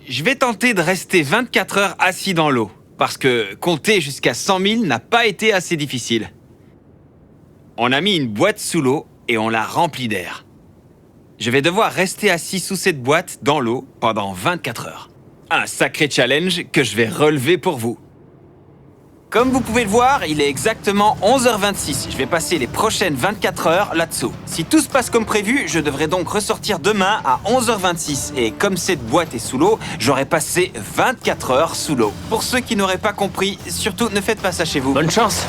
Je vais tenter de rester 24 heures assis dans l'eau, parce que compter jusqu'à 100 000 n'a pas été assez difficile. On a mis une boîte sous l'eau et on l'a remplie d'air. Je vais devoir rester assis sous cette boîte dans l'eau pendant 24 heures. Un sacré challenge que je vais relever pour vous. Comme vous pouvez le voir, il est exactement 11h26. Je vais passer les prochaines 24 heures là-dessous. Si tout se passe comme prévu, je devrais donc ressortir demain à 11h26. Et comme cette boîte est sous l'eau, j'aurai passé 24 heures sous l'eau. Pour ceux qui n'auraient pas compris, surtout ne faites pas ça chez vous. Bonne chance.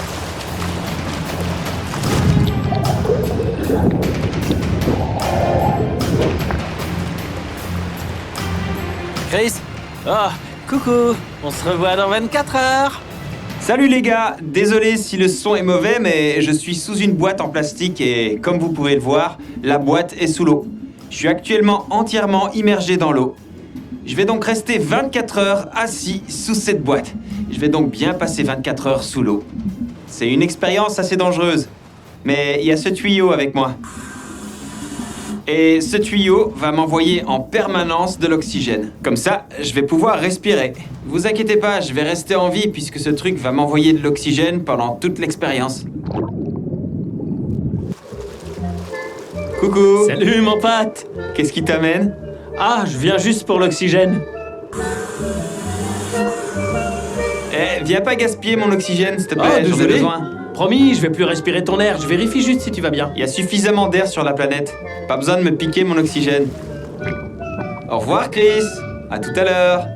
Chris? Oh, coucou. On se revoit dans 24 heures. Salut les gars, désolé si le son est mauvais, mais je suis sous une boîte en plastique et comme vous pouvez le voir, la boîte est sous l'eau. Je suis actuellement entièrement immergé dans l'eau. Je vais donc rester 24 heures assis sous cette boîte. Je vais donc bien passer 24 heures sous l'eau. C'est une expérience assez dangereuse, mais il y a ce tuyau avec moi. Et ce tuyau va m'envoyer en permanence de l'oxygène. Comme ça, je vais pouvoir respirer. Vous inquiétez pas, je vais rester en vie puisque ce truc va m'envoyer de l'oxygène pendant toute l'expérience. Coucou! Salut mon pote. Qu'est-ce qui t'amène? Ah, je viens juste pour l'oxygène. Eh, viens pas gaspiller mon oxygène, s'il te plaît, j'en ai désolé. besoin. Promis, je vais plus respirer ton air. Je vérifie juste si tu vas bien. Il y a suffisamment d'air sur la planète. Pas besoin de me piquer mon oxygène. Au revoir, Chris. À tout à l'heure.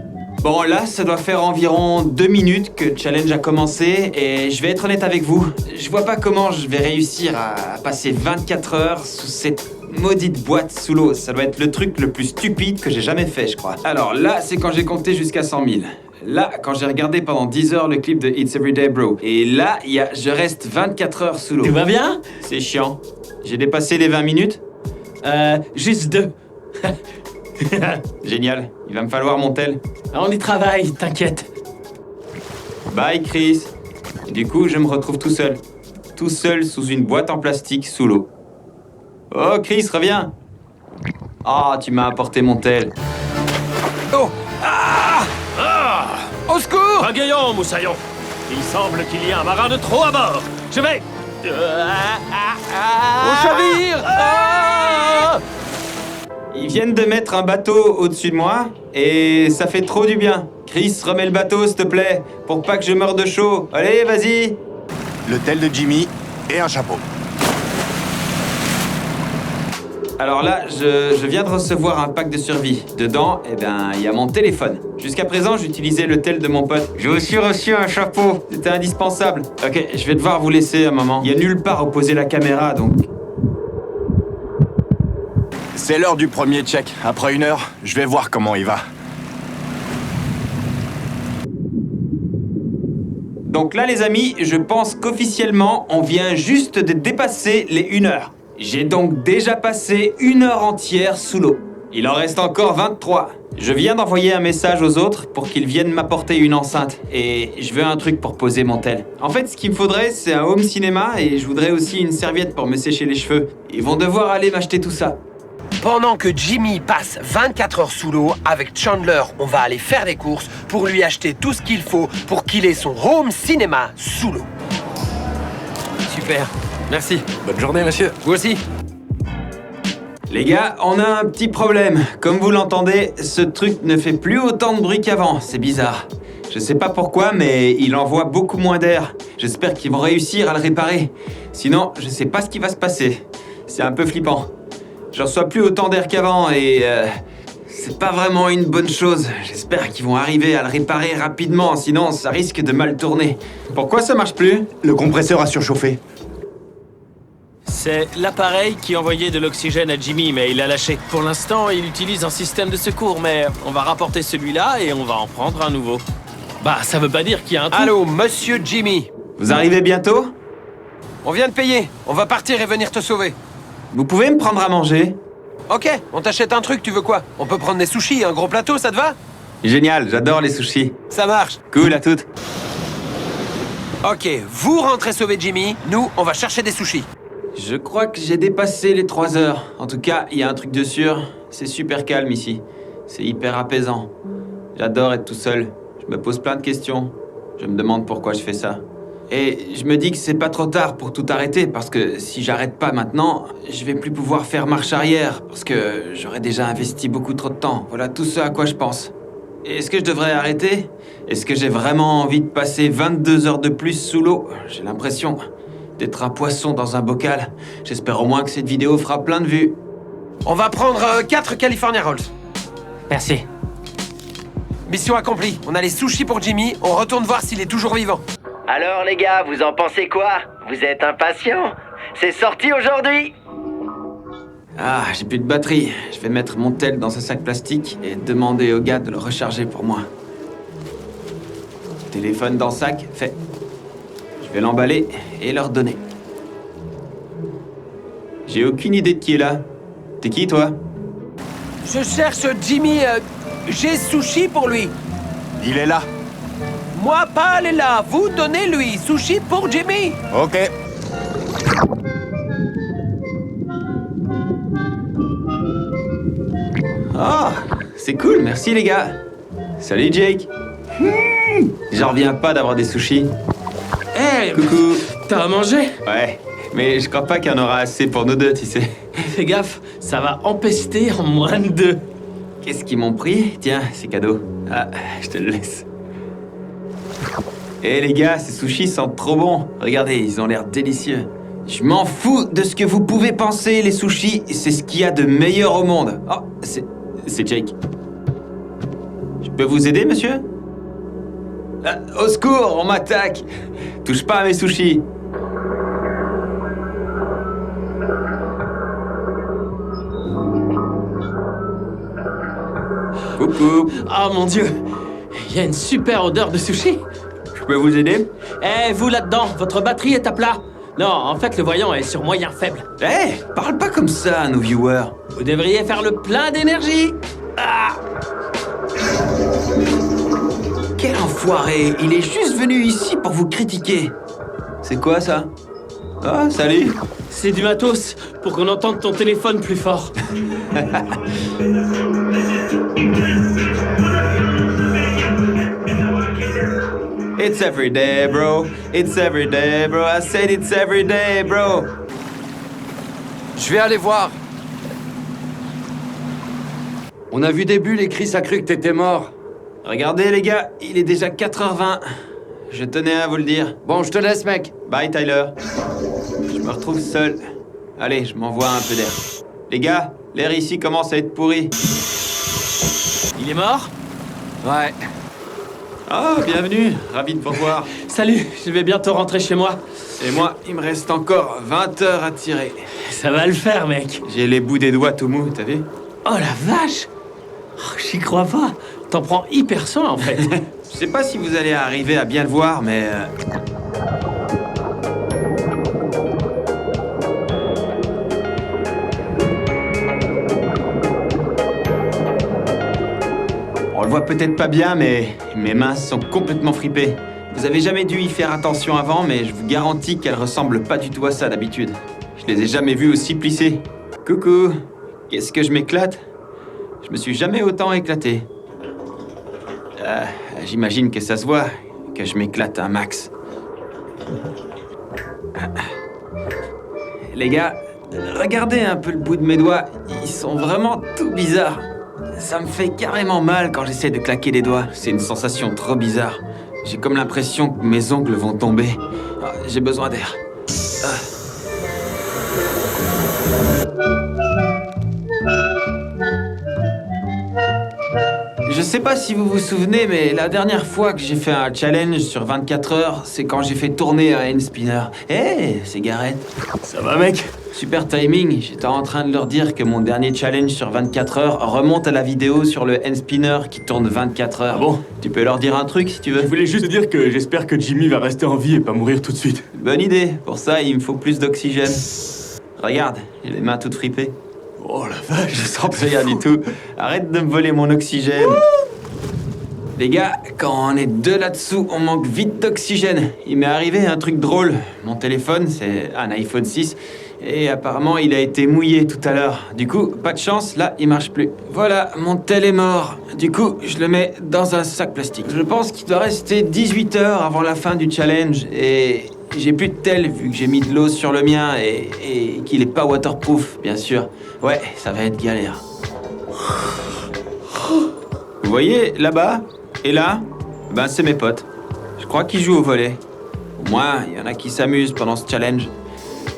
Bon, là, ça doit faire environ 2 minutes que le challenge a commencé et je vais être honnête avec vous. Je vois pas comment je vais réussir à passer 24 heures sous cette maudite boîte sous l'eau. Ça doit être le truc le plus stupide que j'ai jamais fait, je crois. Alors là, c'est quand j'ai compté jusqu'à 100 000. Là, quand j'ai regardé pendant 10 heures le clip de It's Everyday Bro. Et là, il y a je reste 24 heures sous l'eau. Tout va bien? C'est chiant. J'ai dépassé les 20 minutes? Juste 2. Génial. Il va me falloir mon tel. On y travaille, t'inquiète. Bye, Chris. Et du coup, je me retrouve tout seul. Tout seul sous une boîte en plastique sous l'eau. Oh, Chris, reviens. Ah, tu m'as apporté mon tel. Oh! Ah! Au secours! Pagayons, moussaillon. Il semble qu'il y ait un marin de trop à bord. Je vais... Au chavire! Ah! Ils viennent de mettre un bateau au-dessus de moi et ça fait trop du bien. Chris, remets le bateau, s'il te plaît, pour pas que je meure de chaud. Allez, vas-y. Le tel de Jimmy et un chapeau. Alors là, je viens de recevoir un pack de survie. Dedans, il y a mon téléphone. Jusqu'à présent, j'utilisais le tel de mon pote. J'ai aussi reçu un chapeau. C'était indispensable. Ok, je vais devoir vous laisser un moment. Il y a nulle part où poser la caméra, donc... C'est l'heure du premier check. Après 1 heure, je vais voir comment il va. Donc là, les amis, je pense qu'officiellement, on vient juste de dépasser les 1 heure. J'ai donc déjà passé 1 heure entière sous l'eau. Il en reste encore 23. Je viens d'envoyer un message aux autres pour qu'ils viennent m'apporter une enceinte. Et je veux un truc pour poser mon tel. En fait, ce qu'il me faudrait, c'est un home cinéma et je voudrais aussi une serviette pour me sécher les cheveux. Ils vont devoir aller m'acheter tout ça. Pendant que Jimmy passe 24 heures sous l'eau, avec Chandler, on va aller faire des courses pour lui acheter tout ce qu'il faut pour qu'il ait son home cinéma sous l'eau. Super. Merci. Bonne journée, monsieur. Vous aussi. Les gars, on a un petit problème. Comme vous l'entendez, ce truc ne fait plus autant de bruit qu'avant. C'est bizarre. Je sais pas pourquoi, mais il envoie beaucoup moins d'air. J'espère qu'ils vont réussir à le réparer. Sinon, je sais pas ce qui va se passer. C'est un peu flippant. Je reçois plus autant d'air qu'avant et... c'est pas vraiment une bonne chose. J'espère qu'ils vont arriver à le réparer rapidement, sinon ça risque de mal tourner. Pourquoi ça marche plus? Le compresseur a surchauffé. C'est l'appareil qui envoyait de l'oxygène à Jimmy, mais il a lâché. Pour l'instant, il utilise un système de secours, mais on va rapporter celui-là et on va en prendre un nouveau. Bah, ça veut pas dire qu'il y a un trou. Allô, monsieur Jimmy. Vous arrivez bientôt? On vient de payer. On va partir et venir te sauver. Vous pouvez me prendre à manger? Ok, on t'achète un truc, tu veux quoi? On peut prendre des sushis, un gros plateau, ça te va? Génial, j'adore les sushis. Ça marche. Cool, à toutes. Ok, vous rentrez sauver Jimmy, nous, on va chercher des sushis. Je crois que j'ai dépassé les 3 heures. En tout cas, il y a un truc de sûr, c'est super calme ici. C'est hyper apaisant. J'adore être tout seul. Je me pose plein de questions. Je me demande pourquoi je fais ça. Et je me dis que c'est pas trop tard pour tout arrêter, parce que si j'arrête pas maintenant, je vais plus pouvoir faire marche arrière, parce que j'aurais déjà investi beaucoup trop de temps. Voilà tout ce à quoi je pense. Et est-ce que je devrais arrêter? Est-ce que j'ai vraiment envie de passer 22 heures de plus sous l'eau? J'ai l'impression d'être un poisson dans un bocal. J'espère au moins que cette vidéo fera plein de vues. On va prendre 4 California Rolls. Merci. Mission accomplie. On a les sushis pour Jimmy. On retourne voir s'il est toujours vivant. Alors les gars, vous en pensez quoi? Vous êtes impatients? C'est sorti aujourd'hui? Ah, j'ai plus de batterie. Je vais mettre mon tel dans un sac plastique et demander au gars de le recharger pour moi. Téléphone dans le sac, fait. Je vais l'emballer et leur donner. J'ai aucune idée de qui est là. T'es qui, toi? Je cherche Jimmy. J'ai sushi pour lui. Il est là. Moi, pas aller là. Vous donnez-lui. Sushi pour Jimmy. Ok. Ah, c'est cool, merci les gars. Salut Jake. J'en reviens pas d'avoir des sushis. Hey, Coucou. t'as à manger? Ouais, mais je crois pas qu'il y en aura assez pour nous deux, tu sais. Fais gaffe, ça va empester en moins de 2. Qu'est-ce qu'ils m'ont pris? Tiens, c'est cadeau. Ah, je te le laisse. Eh les gars, ces sushis sentent trop bon. Regardez, ils ont l'air délicieux. Je m'en fous de ce que vous pouvez penser, les sushis. C'est ce qu'il y a de meilleur au monde. Oh, c'est Jake. Je peux vous aider, monsieur? Ah, au secours, on m'attaque. Touche pas à mes sushis. Coucou. Oh mon Dieu, il y a une super odeur de sushi. Je peux vous aider? Eh, vous là-dedans, votre batterie est à plat. Non, en fait, le voyant est sur moyen faible. Eh, parle pas comme ça à nos viewers. Vous devriez faire le plein d'énergie. Ah! Quel enfoiré! Il est juste venu ici pour vous critiquer. C'est quoi ça? Ah, salut! C'est du matos pour qu'on entende ton téléphone plus fort. It's every day, bro. It's every day, bro. I said it's every day, bro. Je vais aller voir. On a vu des bulles et Chris a cru que t'étais mort. Regardez, les gars, il est déjà 4h20. Je tenais à vous le dire. Bon, je te laisse, mec. Bye, Tyler. Je me retrouve seul. Allez, je m'envoie un peu d'air. Les gars, l'air ici commence à être pourri. Il est mort? Ouais. Ah, bienvenue. Ravi de vous revoir. Salut, je vais bientôt rentrer chez moi. Et moi, il me reste encore 20 heures à tirer. Ça va le faire, mec. J'ai les bouts des doigts tout mous, t'as vu? Oh la vache! Oh, j'y crois pas. T'en prends hyper soin, en fait. Je sais pas si vous allez arriver à bien le voir, mais... On le voit peut-être pas bien, mais mes mains sont complètement fripées. Vous avez jamais dû y faire attention avant, mais je vous garantis qu'elles ressemblent pas du tout à ça d'habitude. Je les ai jamais vues aussi plissées. Coucou! Qu'est-ce que je m'éclate? Je me suis jamais autant éclaté. J'imagine que ça se voit, que je m'éclate un max. Les gars, regardez un peu le bout de mes doigts. Ils sont vraiment tout bizarres. Ça me fait carrément mal quand j'essaie de claquer les doigts. C'est une sensation trop bizarre. J'ai comme l'impression que mes ongles vont tomber. Ah, j'ai besoin d'air. Je sais pas si vous vous souvenez, mais la dernière fois que j'ai fait un challenge sur 24 heures, c'est quand j'ai fait tourner un hand spinner. Hé, c'est Gareth. Ça va, mec? Super timing, j'étais en train de leur dire que mon dernier challenge sur 24 heures remonte à la vidéo sur le hand spinner qui tourne 24 heures. Ah bon? Tu peux leur dire un truc si tu veux. Je voulais juste dire que j'espère que Jimmy va rester en vie et pas mourir tout de suite. Bonne idée, pour ça il me faut plus d'oxygène. Regarde, j'ai les mains toutes fripées. Oh la vache, Je sens rien du tout. Arrête de me voler mon oxygène. Les gars, quand on est deux là-dessous, on manque vite d'oxygène. Il m'est arrivé un truc drôle. Mon téléphone, c'est un iPhone 6. Et apparemment, il a été mouillé tout à l'heure. Du coup, pas de chance, là, il marche plus. Voilà, mon tel est mort. Du coup, je le mets dans un sac plastique. Je pense qu'il doit rester 18 heures avant la fin du challenge. Et j'ai plus de tel, vu que j'ai mis de l'eau sur le mien et qu'il est pas waterproof, bien sûr. Ouais, ça va être galère. Vous voyez, là-bas et là, ben c'est mes potes. Je crois qu'ils jouent au volley. Au moins, il y en a qui s'amusent pendant ce challenge.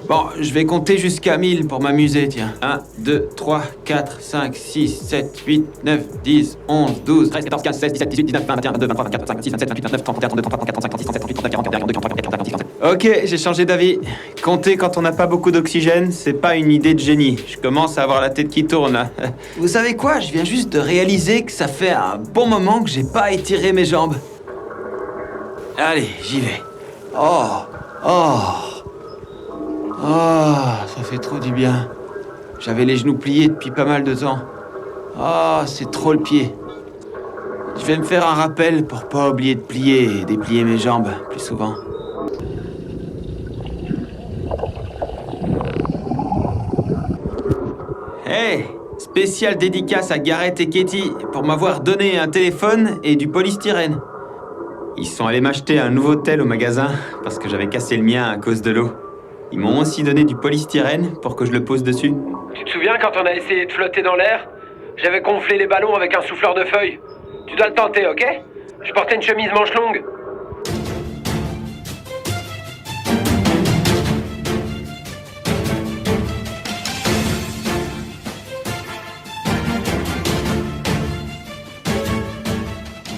Bon, je vais compter jusqu'à 1000 pour m'amuser, tiens. 1, 2, 3, 4, 5, 6, 7, 8, 9, 10, 11, 12, 13, 14, 15, 16, 17, 18, 19, 20, 21, 22, 23, 24, 25, 26, 27, 28, 29, 30, 31, 32, 33, 34, 35, 36, 37, 38, 39, 40, 41, 42, 43, 44, 45, 46. Ok, j'ai changé d'avis. Compter quand on n'a pas beaucoup d'oxygène, c'est pas une idée de génie. Je commence à avoir la tête qui tourne, là. Vous savez quoi? Je viens juste de réaliser que ça fait un bon moment que j'ai pas étiré mes jambes. Allez, j'y vais. Ça fait trop du bien. J'avais les genoux pliés depuis pas mal de temps. C'est trop le pied. Je vais me faire un rappel pour pas oublier de plier et déplier mes jambes plus souvent. Hey, spéciale dédicace à Gareth et Katie pour m'avoir donné un téléphone et du polystyrène. Ils sont allés m'acheter un nouveau tel au magasin parce que j'avais cassé le mien à cause de l'eau. Ils m'ont aussi donné du polystyrène pour que je le pose dessus. Tu te souviens quand on a essayé de flotter dans l'air? J'avais gonflé les ballons avec un souffleur de feuilles. Tu dois le tenter, ok? Je portais une chemise manche longue.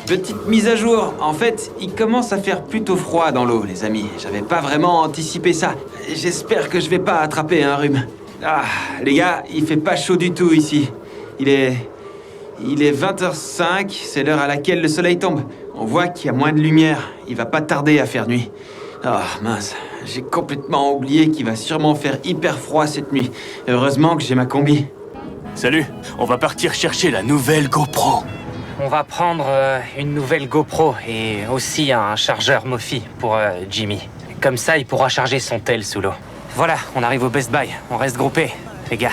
Petite mise à jour. En fait, il commence à faire plutôt froid dans l'eau, les amis. J'avais pas vraiment anticipé ça. J'espère que je vais pas attraper un rhume. Les gars, il fait pas chaud du tout ici. Il est 20h05, c'est l'heure à laquelle le soleil tombe. On voit qu'il y a moins de lumière. Il va pas tarder à faire nuit. Mince, j'ai complètement oublié qu'il va sûrement faire hyper froid cette nuit. Heureusement que j'ai ma combi. Salut, on va partir chercher la nouvelle GoPro. On va prendre une nouvelle GoPro et aussi un chargeur Mophie pour Jimmy. Comme ça, il pourra charger son tel sous l'eau. Voilà, on arrive au Best Buy. On reste groupés, les gars.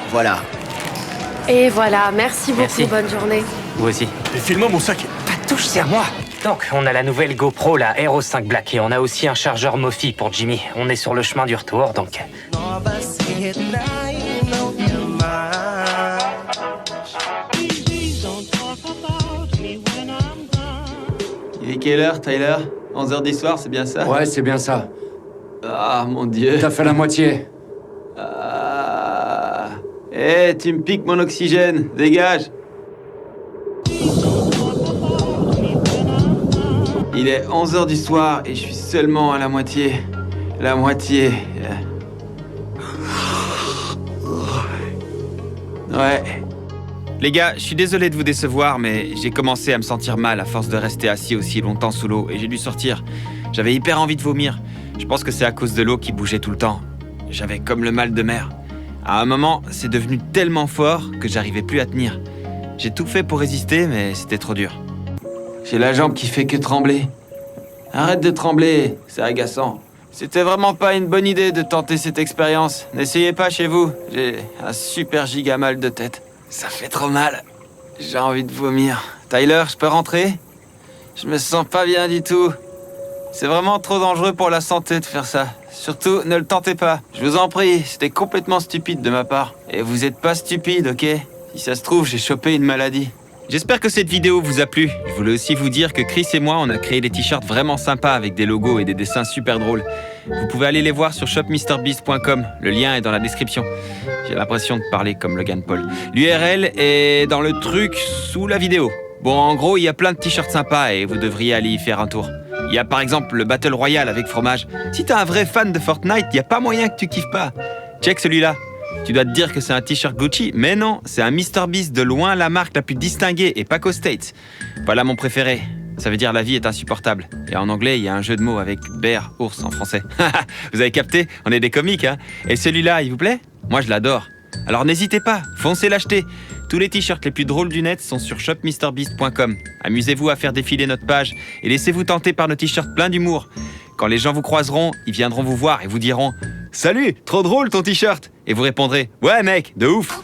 Voilà. Et voilà, merci beaucoup, Merci. bonne journée. Vous aussi. Et file-moi mon sac. Ta touche, c'est à moi. Donc, on a la nouvelle GoPro, la Hero 5 Black, et on a aussi un chargeur Mophie pour Jimmy. On est sur le chemin du retour, donc... Il est quelle heure, Tyler? 11h du soir, c'est bien ça? Ouais, c'est bien ça. Mon Dieu. T'as fait la moitié. Tu me piques mon oxygène, dégage. Il est 11h du soir et je suis seulement à la moitié. La moitié. Ouais. Les gars, je suis désolé de vous décevoir, mais j'ai commencé à me sentir mal à force de rester assis aussi longtemps sous l'eau et j'ai dû sortir. J'avais hyper envie de vomir. Je pense que c'est à cause de l'eau qui bougeait tout le temps. J'avais comme le mal de mer. À un moment, c'est devenu tellement fort que j'arrivais plus à tenir. J'ai tout fait pour résister, mais c'était trop dur. J'ai la jambe qui fait que trembler. Arrête de trembler, c'est agaçant. C'était vraiment pas une bonne idée de tenter cette expérience. N'essayez pas chez vous, j'ai un super giga mal de tête. Ça fait trop mal. J'ai envie de vomir. Tyler, je peux rentrer? Je me sens pas bien du tout. C'est vraiment trop dangereux pour la santé de faire ça. Surtout, ne le tentez pas. Je vous en prie, c'était complètement stupide de ma part. Et vous êtes pas stupide, ok? Si ça se trouve, j'ai chopé une maladie. J'espère que cette vidéo vous a plu. Je voulais aussi vous dire que Chris et moi, on a créé des t-shirts vraiment sympas avec des logos et des dessins super drôles. Vous pouvez aller les voir sur shopmrbeast.com. Le lien est dans la description. J'ai l'impression de parler comme Logan Paul. L'URL est dans le truc sous la vidéo. Bon, en gros, il y a plein de t-shirts sympas et vous devriez aller y faire un tour. Il y a par exemple le Battle Royale avec fromage. Si t'es un vrai fan de Fortnite, il n'y a pas moyen que tu kiffes pas. Check celui-là. Tu dois te dire que c'est un t-shirt Gucci, mais non, c'est un MrBeast, de loin la marque la plus distinguée et pas qu'aux States. Voilà mon préféré. Ça veut dire la vie est insupportable. Et en anglais, il y a un jeu de mots avec bear, ours en français. Vous avez capté? On est des comiques, hein? Et celui-là, il vous plaît? Moi, je l'adore. Alors n'hésitez pas, foncez l'acheter. Tous les t-shirts les plus drôles du net sont sur shopmrbeast.com. Amusez-vous à faire défiler notre page et laissez-vous tenter par nos t-shirts pleins d'humour. Quand les gens vous croiseront, ils viendront vous voir et vous diront « Salut, trop drôle ton t-shirt !» Et vous répondrez « Ouais mec, de ouf !»